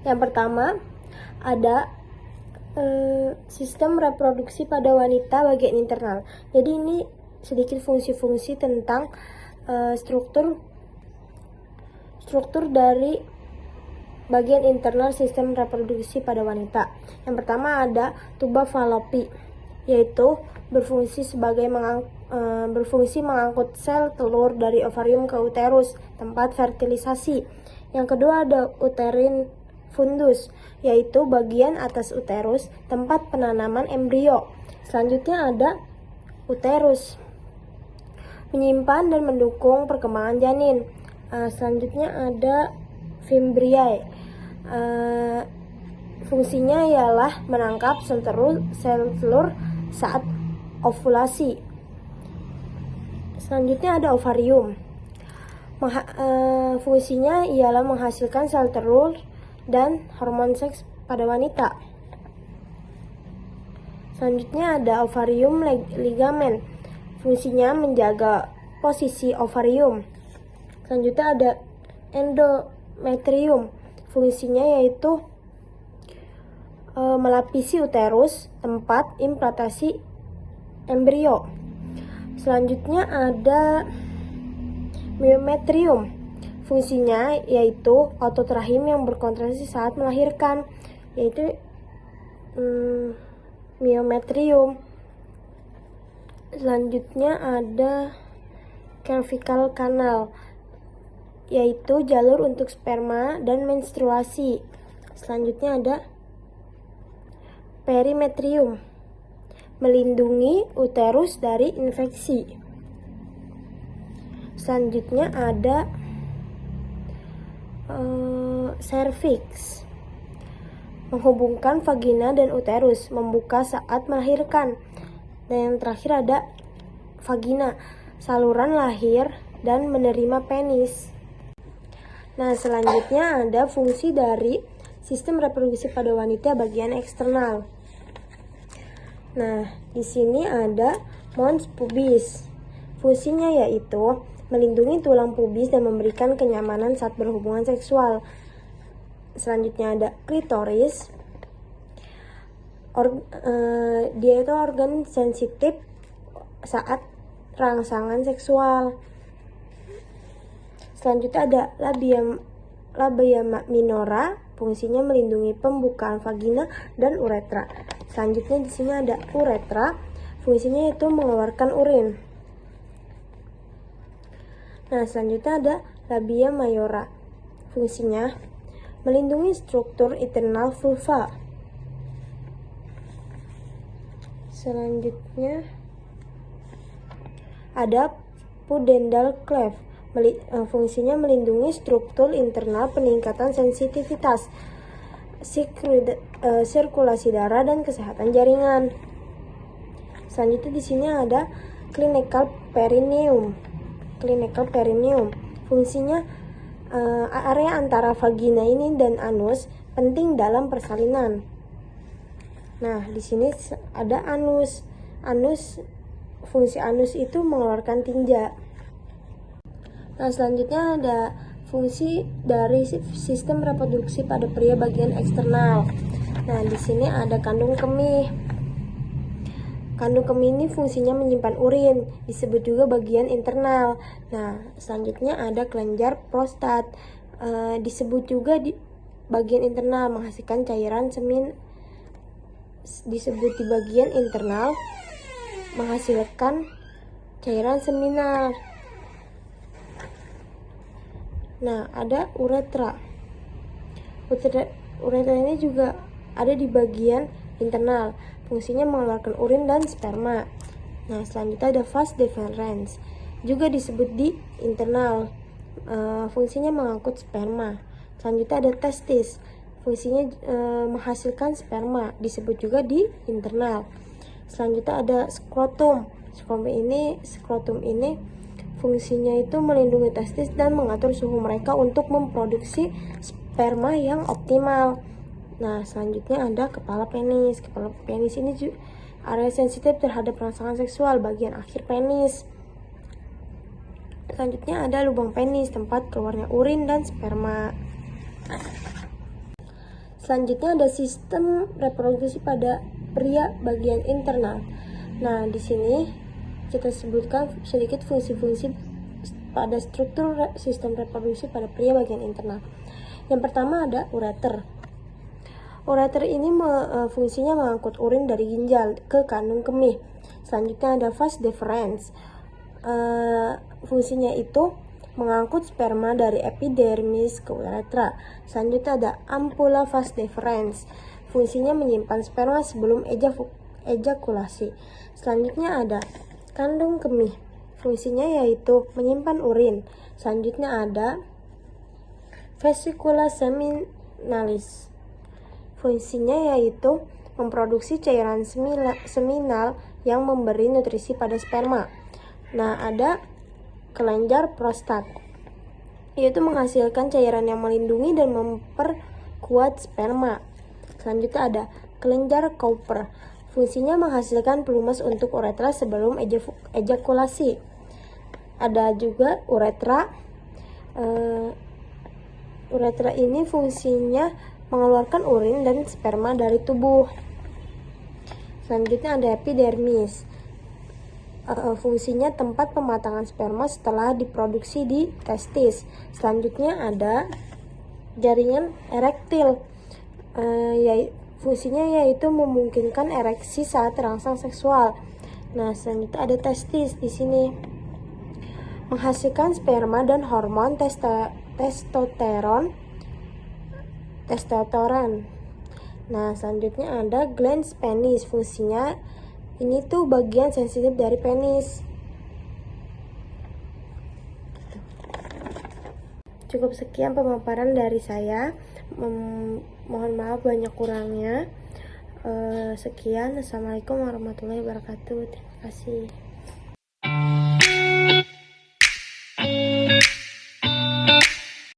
Yang pertama ada sistem reproduksi pada wanita bagian internal. Jadi ini sedikit fungsi-fungsi tentang struktur dari bagian internal sistem reproduksi pada wanita. Yang pertama ada tuba Fallopi, yaitu berfungsi mengangkut sel telur dari ovarium ke uterus, tempat fertilisasi. Yang kedua ada uterine fundus, yaitu bagian atas uterus, tempat penanaman embrio. Selanjutnya ada uterus, menyimpan dan mendukung perkembangan janin. Selanjutnya ada fimbriae. Fungsinya ialah menangkap sel telur saat ovulasi. Selanjutnya ada ovarium. Fungsinya ialah menghasilkan sel telur dan hormon seks pada wanita. Selanjutnya ada ovarium ligamen. Fungsinya menjaga posisi ovarium. Selanjutnya ada endometrium. Fungsinya yaitu melapisi uterus, tempat implantasi embrio. Selanjutnya ada myometrium. Fungsinya yaitu otot rahim yang berkontraksi saat melahirkan, yaitu myometrium. Selanjutnya ada cervical canal, yaitu jalur untuk sperma dan menstruasi. Selanjutnya ada perimetrium, melindungi uterus dari infeksi. Selanjutnya ada cervix, menghubungkan vagina dan uterus, membuka saat melahirkan. Dan yang terakhir ada vagina, saluran lahir dan menerima penis. Nah, selanjutnya ada fungsi dari sistem reproduksi pada wanita bagian eksternal. Nah, di sini ada mons pubis. Fungsinya yaitu melindungi tulang pubis dan memberikan kenyamanan saat berhubungan seksual. Selanjutnya ada klitoris. Dia itu organ sensitif saat rangsangan seksual. Selanjutnya ada labia minora. Fungsinya melindungi pembukaan vagina dan uretra. Selanjutnya di sini ada uretra. Fungsinya yaitu mengeluarkan urin. Nah, selanjutnya ada labia mayora. Fungsinya melindungi struktur internal vulva. Selanjutnya ada pudendal cleft. Fungsinya melindungi struktur internal, peningkatan sensitivitas, sirkulasi darah dan kesehatan jaringan. Selanjutnya di sini ada clinical perineum. Fungsinya area antara vagina ini dan anus penting dalam persalinan. Nah, di sini ada anus. Fungsi anus itu mengeluarkan tinja. Nah, selanjutnya ada fungsi dari sistem reproduksi pada pria bagian eksternal. Nah, di sini ada kandung kemih. Kandung kemih ini fungsinya menyimpan urin, disebut juga bagian internal. Nah, selanjutnya ada kelenjar prostat, disebut juga di bagian internal, menghasilkan cairan semin. Disebut di bagian internal, menghasilkan cairan seminal. Nah, ada uretra. Uretra ini juga ada di bagian internal. Fungsinya mengeluarkan urin dan sperma. Nah, selanjutnya ada vas deferens, juga disebut di internal. Fungsinya mengangkut sperma. Selanjutnya ada testis. Fungsinya menghasilkan sperma, disebut juga di internal. Selanjutnya ada skrotum. Skrotum ini fungsinya itu melindungi testis dan mengatur suhu mereka untuk memproduksi sperma yang optimal. Nah, selanjutnya ada kepala penis. Kepala penis ini area sensitif terhadap rangsangan seksual, bagian akhir penis. Selanjutnya ada lubang penis, tempat keluarnya urin dan sperma. Selanjutnya ada sistem reproduksi pada pria bagian internal. Nah, di sini kita sebutkan sedikit fungsi-fungsi pada struktur sistem reproduksi pada pria bagian internal. Yang pertama ada ureter. Ureter ini fungsinya mengangkut urin dari ginjal ke kandung kemih. Selanjutnya ada vas deferens. Fungsinya itu mengangkut sperma dari epidermis ke uretra. Selanjutnya ada ampula vas deferens. Fungsinya menyimpan sperma sebelum ejakulasi. Selanjutnya ada kandung kemih. Fungsinya yaitu menyimpan urin. Selanjutnya ada vesicula seminalis. Fungsinya yaitu memproduksi cairan seminal yang memberi nutrisi pada sperma. Nah, ada kelenjar prostat, yaitu menghasilkan cairan yang melindungi dan memperkuat sperma. Selanjutnya ada kelenjar Cowper. Fungsinya menghasilkan pelumas untuk uretra sebelum ejakulasi. Ada juga uretra. Uretra ini fungsinya mengeluarkan urin dan sperma dari tubuh. Selanjutnya ada epidermis. Fungsinya tempat pematangan sperma setelah diproduksi di testis. Selanjutnya ada jaringan erektil. Fungsinya yaitu memungkinkan ereksi saat terangsang seksual. Nah, selanjutnya ada testis di sini. Menghasilkan sperma dan hormon testosteron. Nah, selanjutnya ada glans penis. Fungsinya ini tuh bagian sensitif dari penis. Cukup sekian pemaparan dari saya. Mohon maaf banyak kurangnya. Sekian. Assalamualaikum warahmatullahi wabarakatuh. Terima kasih.